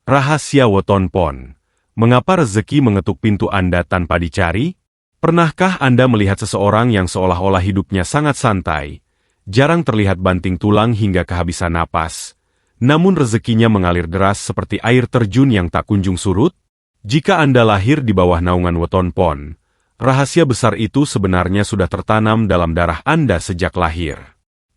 Rahasia Weton Pon. Mengapa rezeki mengetuk pintu Anda tanpa dicari? Pernahkah Anda melihat seseorang yang seolah-olah hidupnya sangat santai, jarang terlihat banting tulang hingga kehabisan napas, namun rezekinya mengalir deras seperti air terjun yang tak kunjung surut? Jika Anda lahir di bawah naungan Weton Pon, rahasia besar itu sebenarnya sudah tertanam dalam darah Anda sejak lahir.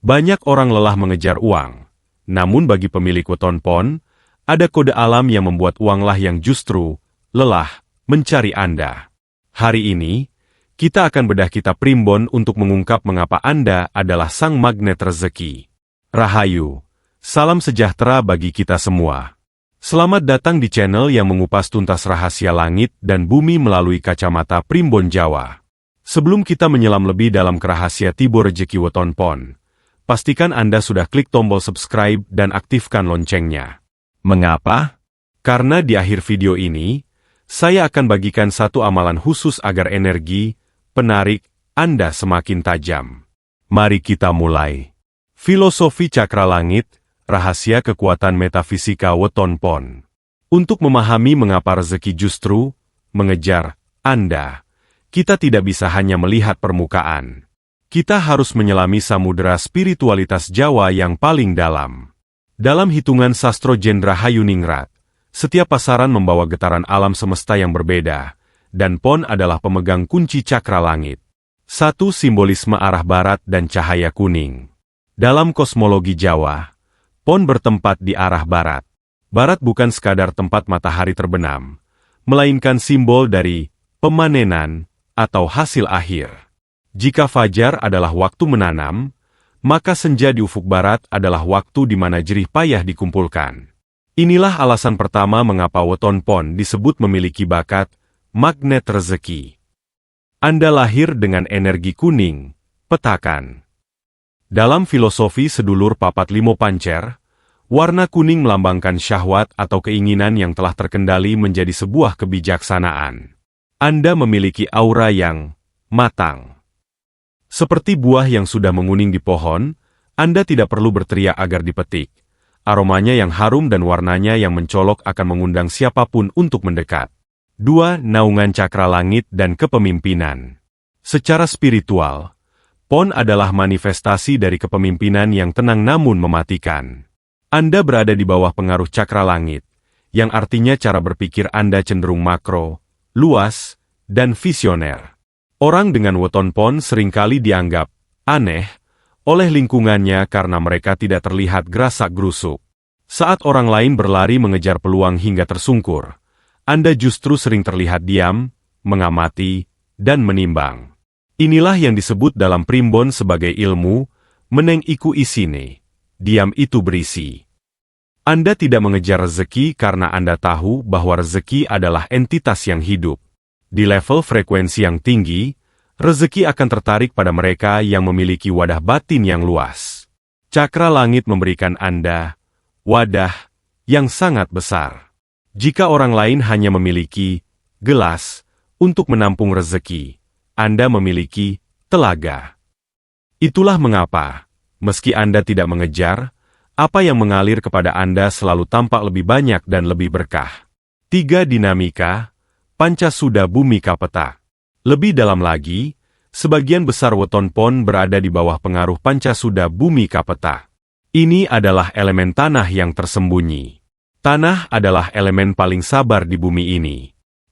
Banyak orang lelah mengejar uang, namun bagi pemilik Weton Pon, ada kode alam yang membuat uanglah yang justru lelah mencari Anda. Hari ini, kita akan bedah kitab Primbon untuk mengungkap mengapa Anda adalah sang magnet rezeki. Rahayu, salam sejahtera bagi kita semua. Selamat datang di channel yang mengupas tuntas rahasia langit dan bumi melalui kacamata Primbon Jawa. Sebelum kita menyelam lebih dalam ke rahasia tibo rezeki Weton Pon, pastikan Anda sudah klik tombol subscribe dan aktifkan loncengnya. Mengapa? Karena di akhir video ini, saya akan bagikan satu amalan khusus agar energi penarik Anda semakin tajam. Mari kita mulai. Filosofi Cakra Langit, rahasia kekuatan metafisika Weton Pon. Untuk memahami mengapa rezeki justru mengejar Anda, kita tidak bisa hanya melihat permukaan. Kita harus menyelami samudera spiritualitas Jawa yang paling dalam. Dalam hitungan sastro Jendra Hayuningrat, setiap pasaran membawa getaran alam semesta yang berbeda, dan Pon adalah pemegang kunci cakra langit. Satu simbolisme arah barat dan cahaya kuning. Dalam kosmologi Jawa, Pon bertempat di arah barat. Barat bukan sekadar tempat matahari terbenam, melainkan simbol dari pemanenan atau hasil akhir. Jika fajar adalah waktu menanam, maka senja di ufuk barat adalah waktu di mana jerih payah dikumpulkan. Inilah alasan pertama mengapa Weton Pon disebut memiliki bakat magnet rezeki. Anda lahir dengan energi kuning, petakan. Dalam filosofi sedulur papat limo pancer, warna kuning melambangkan syahwat atau keinginan yang telah terkendali menjadi sebuah kebijaksanaan. Anda memiliki aura yang matang. Seperti buah yang sudah menguning di pohon, Anda tidak perlu berteriak agar dipetik. Aromanya yang harum dan warnanya yang mencolok akan mengundang siapapun untuk mendekat. 2. Naungan cakra langit dan kepemimpinan. Secara spiritual, Pon adalah manifestasi dari kepemimpinan yang tenang namun mematikan. Anda berada di bawah pengaruh cakra langit, yang artinya cara berpikir Anda cenderung makro, luas, dan visioner. Orang dengan Weton Pon seringkali dianggap aneh oleh lingkungannya karena mereka tidak terlihat gerasak-gerusuk. Saat orang lain berlari mengejar peluang hingga tersungkur, Anda justru sering terlihat diam, mengamati, dan menimbang. Inilah yang disebut dalam Primbon sebagai ilmu meneng iku isine, diam itu berisi. Anda tidak mengejar rezeki karena Anda tahu bahwa rezeki adalah entitas yang hidup. Di level frekuensi yang tinggi, rezeki akan tertarik pada mereka yang memiliki wadah batin yang luas. Cakra langit memberikan Anda wadah yang sangat besar. Jika orang lain hanya memiliki gelas untuk menampung rezeki, Anda memiliki telaga. Itulah mengapa, meski Anda tidak mengejar, apa yang mengalir kepada Anda selalu tampak lebih banyak dan lebih berkah. 3. Dinamika Pancasuda Bhumika Petak. Lebih dalam lagi, sebagian besar Weton Pon berada di bawah pengaruh Pancasuda Bhumika Petak. Ini adalah elemen tanah yang tersembunyi. Tanah adalah elemen paling sabar di bumi ini.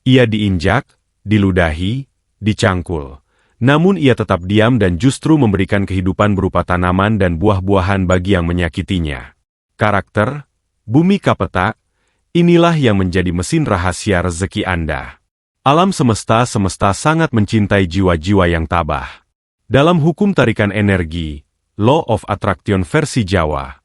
Ia diinjak, diludahi, dicangkul. Namun ia tetap diam dan justru memberikan kehidupan berupa tanaman dan buah-buahan bagi yang menyakitinya. Karakter Bhumika Petak, inilah yang menjadi mesin rahasia rezeki Anda. Alam semesta sangat mencintai jiwa-jiwa yang tabah. Dalam hukum tarikan energi, Law of Attraction versi Jawa,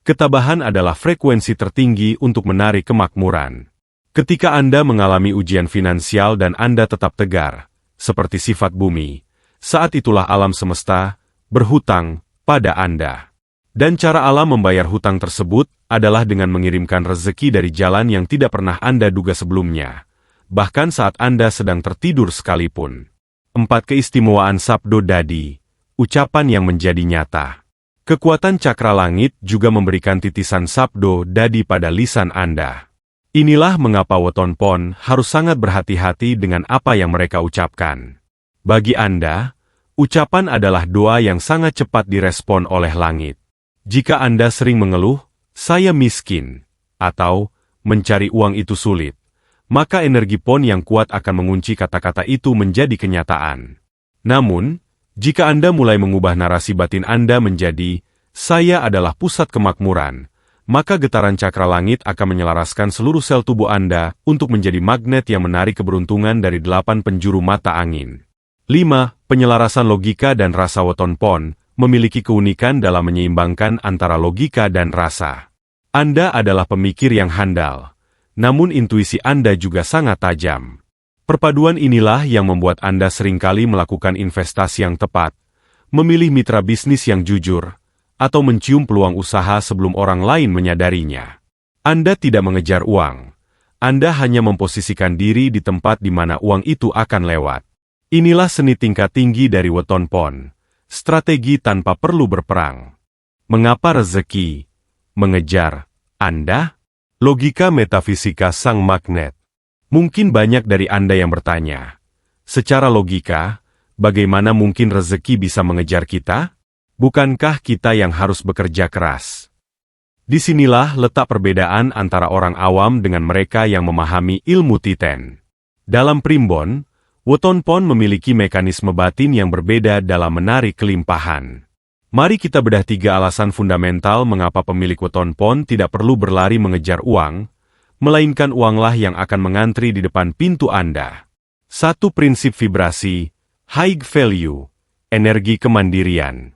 ketabahan adalah frekuensi tertinggi untuk menarik kemakmuran. Ketika Anda mengalami ujian finansial dan Anda tetap tegar, seperti sifat bumi, saat itulah alam semesta berhutang pada Anda. Dan cara alam membayar hutang tersebut adalah dengan mengirimkan rezeki dari jalan yang tidak pernah Anda duga sebelumnya. Bahkan saat Anda sedang tertidur sekalipun. 4. Keistimewaan Sabdo Dadi, ucapan yang menjadi nyata. Kekuatan cakra langit juga memberikan titisan Sabdo Dadi pada lisan Anda. Inilah mengapa weton pon harus sangat berhati-hati dengan apa yang mereka ucapkan. Bagi Anda, ucapan adalah doa yang sangat cepat direspon oleh langit. Jika Anda sering mengeluh, "Saya miskin," atau "mencari uang itu sulit," maka energi pon yang kuat akan mengunci kata-kata itu menjadi kenyataan. Namun, jika Anda mulai mengubah narasi batin Anda menjadi, "Saya adalah pusat kemakmuran," maka getaran cakra langit akan menyelaraskan seluruh sel tubuh Anda untuk menjadi magnet yang menarik keberuntungan dari 8 penjuru mata angin. 5. Penyelarasan logika dan rasa weton pon memiliki keunikan dalam menyeimbangkan antara logika dan rasa. Anda adalah pemikir yang handal, namun intuisi Anda juga sangat tajam. Perpaduan inilah yang membuat Anda seringkali melakukan investasi yang tepat, memilih mitra bisnis yang jujur, atau mencium peluang usaha sebelum orang lain menyadarinya. Anda tidak mengejar uang. Anda hanya memposisikan diri di tempat di mana uang itu akan lewat. Inilah seni tingkat tinggi dari weton pon. Strategi tanpa perlu berperang. Mengapa rezeki mengejar Anda? Logika metafisika sang magnet. Mungkin banyak dari Anda yang bertanya, secara logika, bagaimana mungkin rezeki bisa mengejar kita? Bukankah kita yang harus bekerja keras? Disinilah letak perbedaan antara orang awam dengan mereka yang memahami ilmu titen. Dalam primbon, weton pon memiliki mekanisme batin yang berbeda dalam menarik kelimpahan. Mari kita bedah 3 alasan fundamental mengapa pemilik weton pon tidak perlu berlari mengejar uang, melainkan uanglah yang akan mengantri di depan pintu Anda. 1. Prinsip vibrasi, high value, energi kemandirian.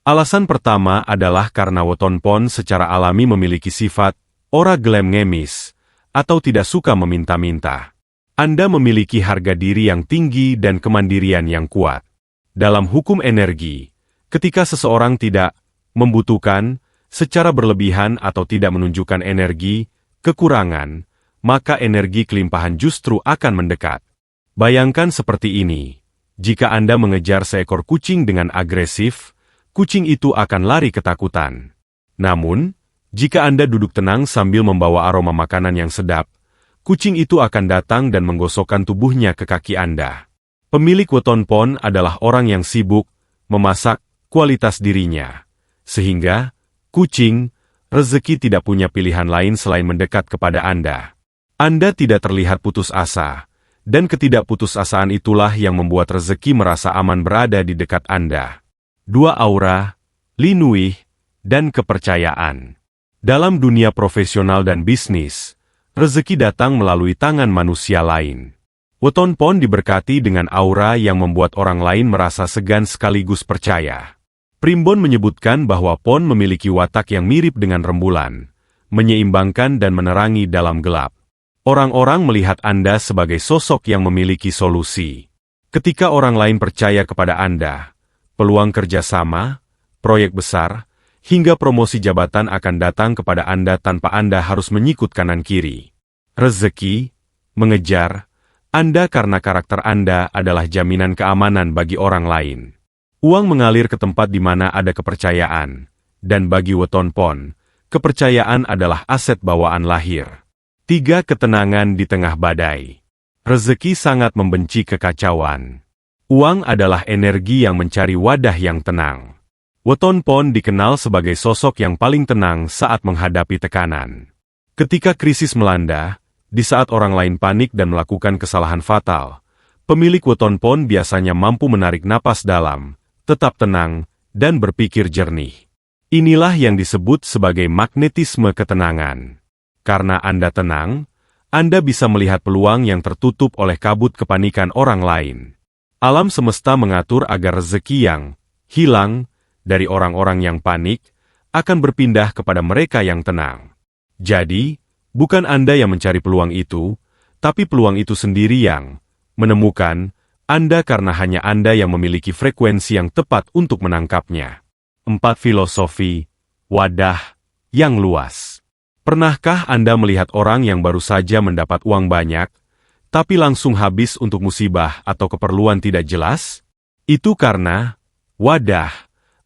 Alasan pertama adalah karena weton pon secara alami memiliki sifat ora gelem ngemis, atau tidak suka meminta-minta. Anda memiliki harga diri yang tinggi dan kemandirian yang kuat. Dalam hukum energi, ketika seseorang tidak membutuhkan secara berlebihan atau tidak menunjukkan energi kekurangan, maka energi kelimpahan justru akan mendekat. Bayangkan seperti ini, jika Anda mengejar seekor kucing dengan agresif, kucing itu akan lari ketakutan. Namun, jika Anda duduk tenang sambil membawa aroma makanan yang sedap, kucing itu akan datang dan menggosokkan tubuhnya ke kaki Anda. Pemilik weton pon adalah orang yang sibuk memasak kualitas dirinya, sehingga kucing rezeki tidak punya pilihan lain selain mendekat kepada Anda. Anda tidak terlihat putus asa, dan ketidakputusasaan itulah yang membuat rezeki merasa aman berada di dekat Anda. 2. Aura, linuih, dan kepercayaan. Dalam dunia profesional dan bisnis, rezeki datang melalui tangan manusia lain. Weton pon diberkati dengan aura yang membuat orang lain merasa segan sekaligus percaya. Primbon menyebutkan bahwa pon memiliki watak yang mirip dengan rembulan, menyeimbangkan dan menerangi dalam gelap. Orang-orang melihat Anda sebagai sosok yang memiliki solusi. Ketika orang lain percaya kepada Anda, peluang kerjasama, proyek besar, hingga promosi jabatan akan datang kepada Anda tanpa Anda harus menyikut kanan-kiri. Rezeki mengejar Anda karena karakter Anda adalah jaminan keamanan bagi orang lain. Uang mengalir ke tempat di mana ada kepercayaan, dan bagi weton pon, kepercayaan adalah aset bawaan lahir. 3. Ketenangan di tengah badai. Rezeki sangat membenci kekacauan. Uang adalah energi yang mencari wadah yang tenang. Weton pon dikenal sebagai sosok yang paling tenang saat menghadapi tekanan. Ketika krisis melanda, di saat orang lain panik dan melakukan kesalahan fatal, pemilik weton pon biasanya mampu menarik napas dalam, tetap tenang, dan berpikir jernih. Inilah yang disebut sebagai magnetisme ketenangan. Karena Anda tenang, Anda bisa melihat peluang yang tertutup oleh kabut kepanikan orang lain. Alam semesta mengatur agar rezeki yang hilang dari orang-orang yang panik akan berpindah kepada mereka yang tenang. Jadi, bukan Anda yang mencari peluang itu, tapi peluang itu sendiri yang menemukan Anda karena hanya Anda yang memiliki frekuensi yang tepat untuk menangkapnya. 4. Filosofi wadah yang luas. Pernahkah Anda melihat orang yang baru saja mendapat uang banyak, tapi langsung habis untuk musibah atau keperluan tidak jelas? Itu karena wadah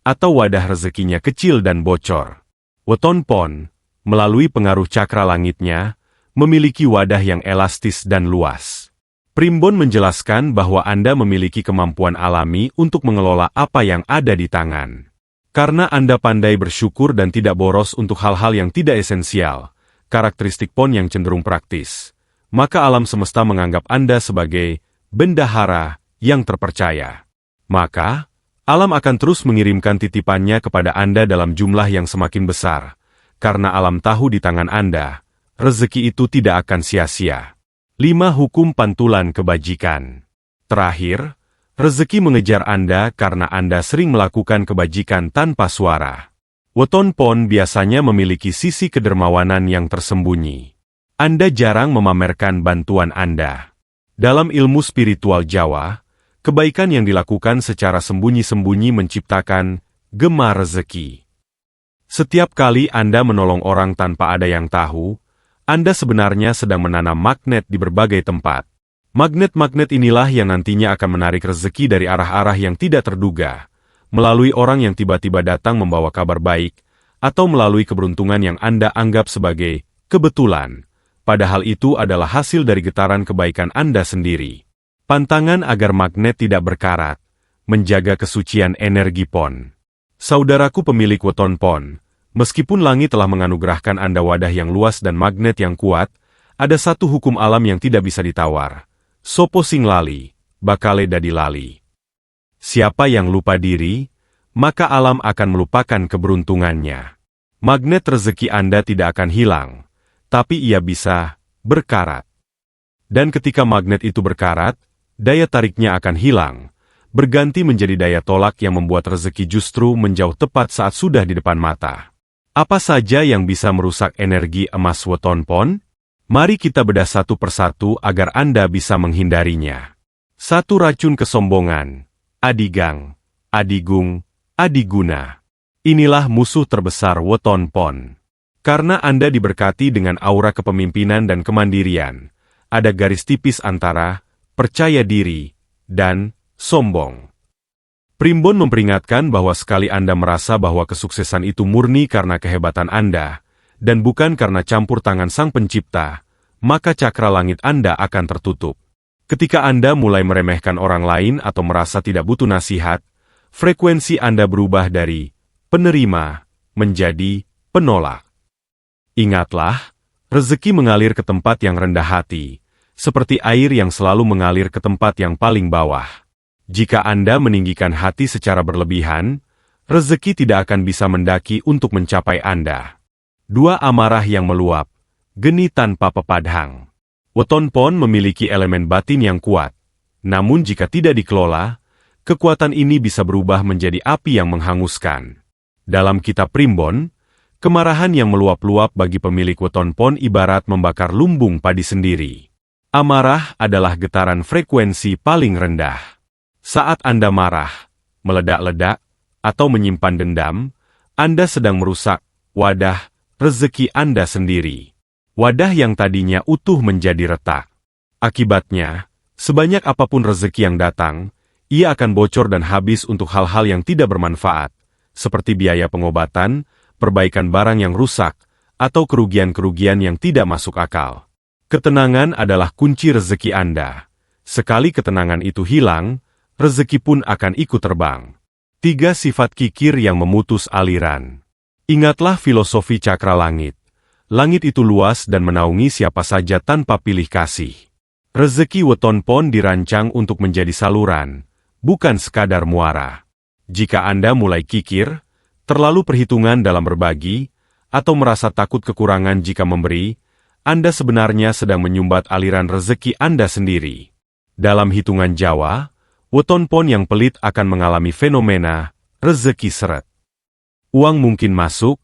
atau wadah rezekinya kecil dan bocor. Weton pon, melalui pengaruh cakra langitnya, memiliki wadah yang elastis dan luas. Primbon menjelaskan bahwa Anda memiliki kemampuan alami untuk mengelola apa yang ada di tangan. Karena Anda pandai bersyukur dan tidak boros untuk hal-hal yang tidak esensial, karakteristik Pon yang cenderung praktis, maka alam semesta menganggap Anda sebagai bendahara yang terpercaya. Maka, alam akan terus mengirimkan titipannya kepada Anda dalam jumlah yang semakin besar, karena alam tahu di tangan Anda, rezeki itu tidak akan sia-sia. 5 Hukum Pantulan Kebajikan. Terakhir, rezeki mengejar Anda karena Anda sering melakukan kebajikan tanpa suara. Weton Pon biasanya memiliki sisi kedermawanan yang tersembunyi. Anda jarang memamerkan bantuan Anda. Dalam ilmu spiritual Jawa, kebaikan yang dilakukan secara sembunyi-sembunyi menciptakan gema rezeki. Setiap kali Anda menolong orang tanpa ada yang tahu, Anda sebenarnya sedang menanam magnet di berbagai tempat. Magnet-magnet inilah yang nantinya akan menarik rezeki dari arah-arah yang tidak terduga, melalui orang yang tiba-tiba datang membawa kabar baik, atau melalui keberuntungan yang Anda anggap sebagai kebetulan, padahal itu adalah hasil dari getaran kebaikan Anda sendiri. Pantangan agar magnet tidak berkarat, menjaga kesucian energi Pon. Saudaraku pemilik weton Pon, meskipun langit telah menganugerahkan Anda wadah yang luas dan magnet yang kuat, ada satu hukum alam yang tidak bisa ditawar. Sopo sing lali, bakale dadi lali. Siapa yang lupa diri, maka alam akan melupakan keberuntungannya. Magnet rezeki Anda tidak akan hilang, tapi ia bisa berkarat. Dan ketika magnet itu berkarat, daya tariknya akan hilang, berganti menjadi daya tolak yang membuat rezeki justru menjauh tepat saat sudah di depan mata. Apa saja yang bisa merusak energi emas weton Pon? Mari kita bedah satu persatu agar Anda bisa menghindarinya. 1. Racun kesombongan. Adigang, adigung, adiguna. Inilah musuh terbesar weton Pon. Karena Anda diberkati dengan aura kepemimpinan dan kemandirian, ada garis tipis antara percaya diri dan sombong. Primbon memperingatkan bahwa sekali Anda merasa bahwa kesuksesan itu murni karena kehebatan Anda, dan bukan karena campur tangan Sang Pencipta, maka cakra langit Anda akan tertutup. Ketika Anda mulai meremehkan orang lain atau merasa tidak butuh nasihat, frekuensi Anda berubah dari penerima menjadi penolak. Ingatlah, rezeki mengalir ke tempat yang rendah hati, seperti air yang selalu mengalir ke tempat yang paling bawah. Jika Anda meninggikan hati secara berlebihan, rezeki tidak akan bisa mendaki untuk mencapai Anda. 2. Amarah yang meluap, geni tanpa pepadhang. Weton Pon memiliki elemen batin yang kuat, namun jika tidak dikelola, kekuatan ini bisa berubah menjadi api yang menghanguskan. Dalam kitab Primbon, kemarahan yang meluap-luap bagi pemilik weton Pon ibarat membakar lumbung padi sendiri. Amarah adalah getaran frekuensi paling rendah. Saat Anda marah, meledak-ledak, atau menyimpan dendam, Anda sedang merusak wadah rezeki Anda sendiri. Wadah yang tadinya utuh menjadi retak. Akibatnya, sebanyak apapun rezeki yang datang, ia akan bocor dan habis untuk hal-hal yang tidak bermanfaat, seperti biaya pengobatan, perbaikan barang yang rusak, atau kerugian-kerugian yang tidak masuk akal. Ketenangan adalah kunci rezeki Anda. Sekali ketenangan itu hilang, rezeki pun akan ikut terbang. 3. Sifat kikir yang memutus aliran. Ingatlah filosofi cakra langit. Langit itu luas dan menaungi siapa saja tanpa pilih kasih. Rezeki weton Pon dirancang untuk menjadi saluran, bukan sekadar muara. Jika Anda mulai kikir, terlalu perhitungan dalam berbagi, atau merasa takut kekurangan jika memberi, Anda sebenarnya sedang menyumbat aliran rezeki Anda sendiri. Dalam hitungan Jawa, weton Pon yang pelit akan mengalami fenomena rezeki seret. Uang mungkin masuk,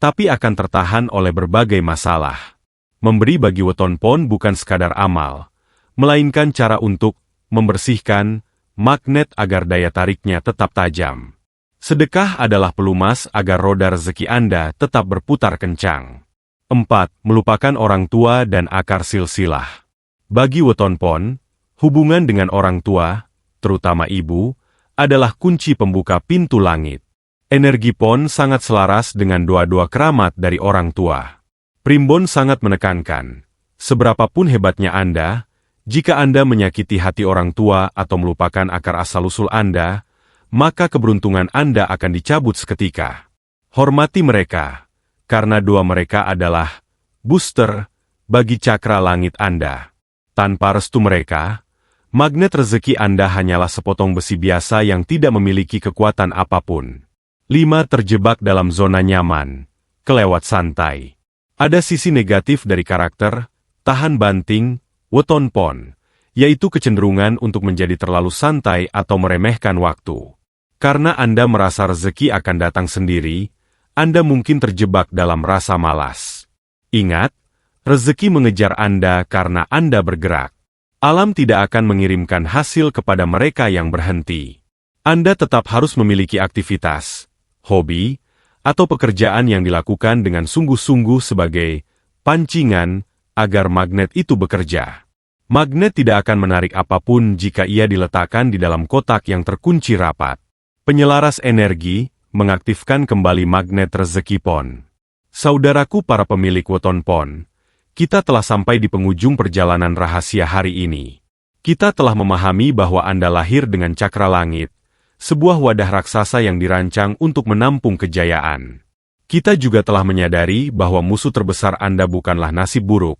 tapi akan tertahan oleh berbagai masalah. Memberi bagi weton Pon bukan sekadar amal, melainkan cara untuk membersihkan magnet agar daya tariknya tetap tajam. Sedekah adalah pelumas agar roda rezeki Anda tetap berputar kencang. 4. Melupakan orang tua dan akar silsilah. Bagi weton Pon, hubungan dengan orang tua, terutama ibu, adalah kunci pembuka pintu langit. Energi Pon sangat selaras dengan doa-doa keramat dari orang tua. Primbon sangat menekankan, Seberapapun hebatnya Anda, jika Anda menyakiti hati orang tua atau melupakan akar asal-usul Anda, maka keberuntungan Anda akan dicabut seketika. Hormati mereka, karena doa mereka adalah booster bagi cakra langit Anda. Tanpa restu mereka, magnet rezeki Anda hanyalah sepotong besi biasa yang tidak memiliki kekuatan apapun. 5. Terjebak dalam zona nyaman, kelewat santai. Ada sisi negatif dari karakter tahan banting, weton pon, yaitu kecenderungan untuk menjadi terlalu santai atau meremehkan waktu. Karena Anda merasa rezeki akan datang sendiri, Anda mungkin terjebak dalam rasa malas. Ingat, rezeki mengejar Anda karena Anda bergerak. Alam tidak akan mengirimkan hasil kepada mereka yang berhenti. Anda tetap harus memiliki aktivitas, hobi, atau pekerjaan yang dilakukan dengan sungguh-sungguh sebagai pancingan agar magnet itu bekerja. Magnet tidak akan menarik apapun jika ia diletakkan di dalam kotak yang terkunci rapat. Penyelaras energi mengaktifkan kembali magnet rezeki pon. Saudaraku para pemilik weton pon, kita telah sampai di penghujung perjalanan rahasia hari ini. Kita telah memahami bahwa Anda lahir dengan cakra langit, sebuah wadah raksasa yang dirancang untuk menampung kejayaan. Kita juga telah menyadari bahwa musuh terbesar Anda bukanlah nasib buruk,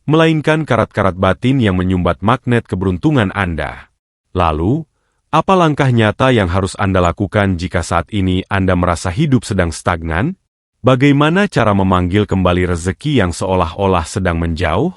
melainkan karat-karat batin yang menyumbat magnet keberuntungan Anda. Lalu, apa langkah nyata yang harus Anda lakukan jika saat ini Anda merasa hidup sedang stagnan? Bagaimana cara memanggil kembali rezeki yang seolah-olah sedang menjauh?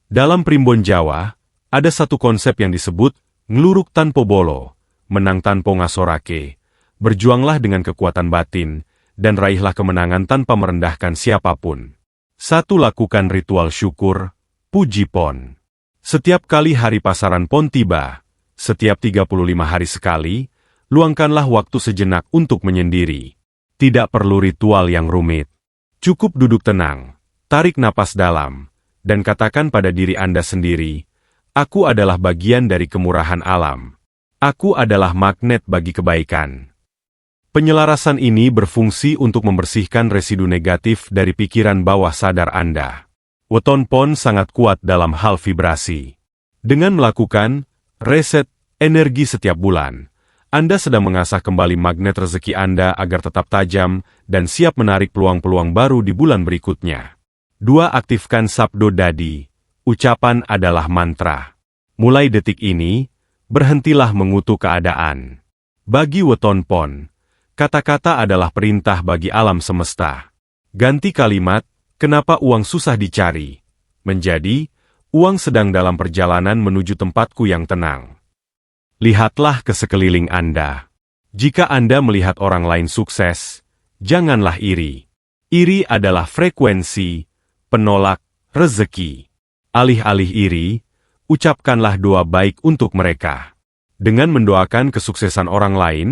Dalam primbon Jawa, ada satu konsep yang disebut ngluruk tanpa bolo, menang tanpa ngasorake, berjuanglah dengan kekuatan batin, dan raihlah kemenangan tanpa merendahkan siapapun. 1. Lakukan ritual syukur, puji pon. Setiap kali hari pasaran pon tiba, setiap 35 hari sekali, luangkanlah waktu sejenak untuk menyendiri. Tidak perlu ritual yang rumit. Cukup duduk tenang, tarik napas dalam, dan katakan pada diri Anda sendiri, "Aku adalah bagian dari kemurahan alam. Aku adalah magnet bagi kebaikan." Penyelarasan ini berfungsi untuk membersihkan residu negatif dari pikiran bawah sadar Anda. Weton pon sangat kuat dalam hal vibrasi. Dengan melakukan reset energi setiap bulan, Anda sedang mengasah kembali magnet rezeki Anda agar tetap tajam dan siap menarik peluang-peluang baru di bulan berikutnya. 2. Aktifkan sabdo dadi. Ucapan adalah mantra. Mulai detik ini, berhentilah mengutuk keadaan. Bagi weton pon, kata-kata adalah perintah bagi alam semesta. Ganti kalimat, "Kenapa uang susah dicari?" menjadi, "Uang sedang dalam perjalanan menuju tempatku yang tenang." Lihatlah ke sekeliling Anda. Jika Anda melihat orang lain sukses, janganlah iri. Iri adalah frekuensi penolak rezeki. Alih-alih iri, ucapkanlah doa baik untuk mereka. Dengan mendoakan kesuksesan orang lain,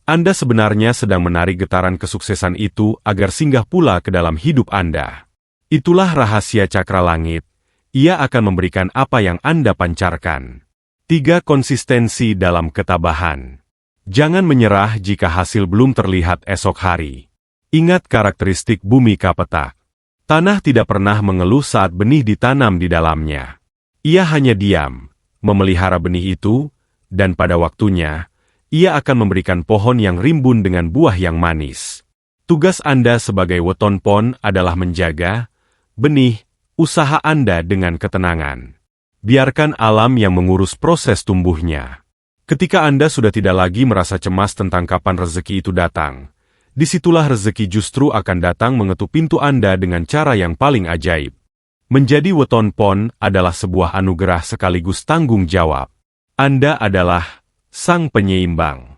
Anda sebenarnya sedang menarik getaran kesuksesan itu agar singgah pula ke dalam hidup Anda. Itulah rahasia cakra langit. Ia akan memberikan apa yang Anda pancarkan. 3. Konsistensi dalam ketabahan. Jangan menyerah jika hasil belum terlihat esok hari. Ingat karakteristik bumi kapetak. Tanah tidak pernah mengeluh saat benih ditanam di dalamnya. Ia hanya diam, memelihara benih itu, dan pada waktunya, ia akan memberikan pohon yang rimbun dengan buah yang manis. Tugas Anda sebagai weton pon adalah menjaga benih usaha Anda dengan ketenangan. Biarkan alam yang mengurus proses tumbuhnya. Ketika Anda sudah tidak lagi merasa cemas tentang kapan rezeki itu datang, disitulah rezeki justru akan datang mengetuk pintu Anda dengan cara yang paling ajaib. Menjadi weton pon adalah sebuah anugerah sekaligus tanggung jawab. Anda adalah sang penyeimbang.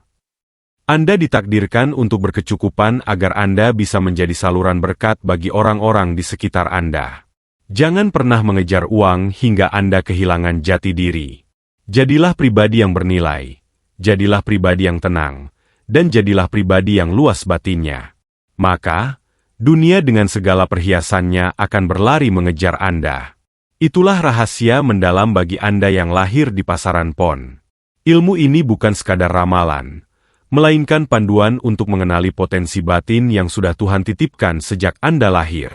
Anda ditakdirkan untuk berkecukupan agar Anda bisa menjadi saluran berkat bagi orang-orang di sekitar Anda. Jangan pernah mengejar uang hingga Anda kehilangan jati diri. Jadilah pribadi yang bernilai, jadilah pribadi yang tenang, dan jadilah pribadi yang luas batinnya. Maka, dunia dengan segala perhiasannya akan berlari mengejar Anda. Itulah rahasia mendalam bagi Anda yang lahir di pasaran pon. Ilmu ini bukan sekadar ramalan, melainkan panduan untuk mengenali potensi batin yang sudah Tuhan titipkan sejak Anda lahir.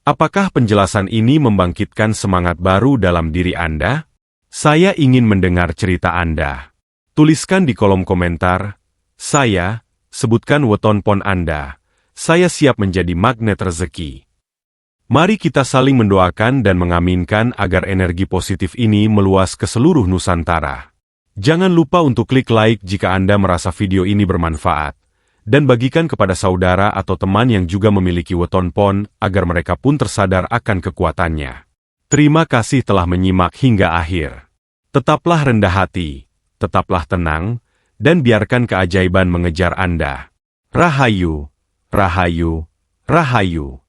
Apakah penjelasan ini membangkitkan semangat baru dalam diri Anda? Saya ingin mendengar cerita Anda. Tuliskan di kolom komentar. Sebutkan weton pon Anda. Saya siap menjadi magnet rezeki. Mari kita saling mendoakan dan mengaminkan agar energi positif ini meluas ke seluruh Nusantara. Jangan lupa untuk klik like jika Anda merasa video ini bermanfaat, dan bagikan kepada saudara atau teman yang juga memiliki weton pon agar mereka pun tersadar akan kekuatannya. Terima kasih telah menyimak hingga akhir. Tetaplah rendah hati, tetaplah tenang, dan biarkan keajaiban mengejar Anda. Rahayu, Rahayu, Rahayu.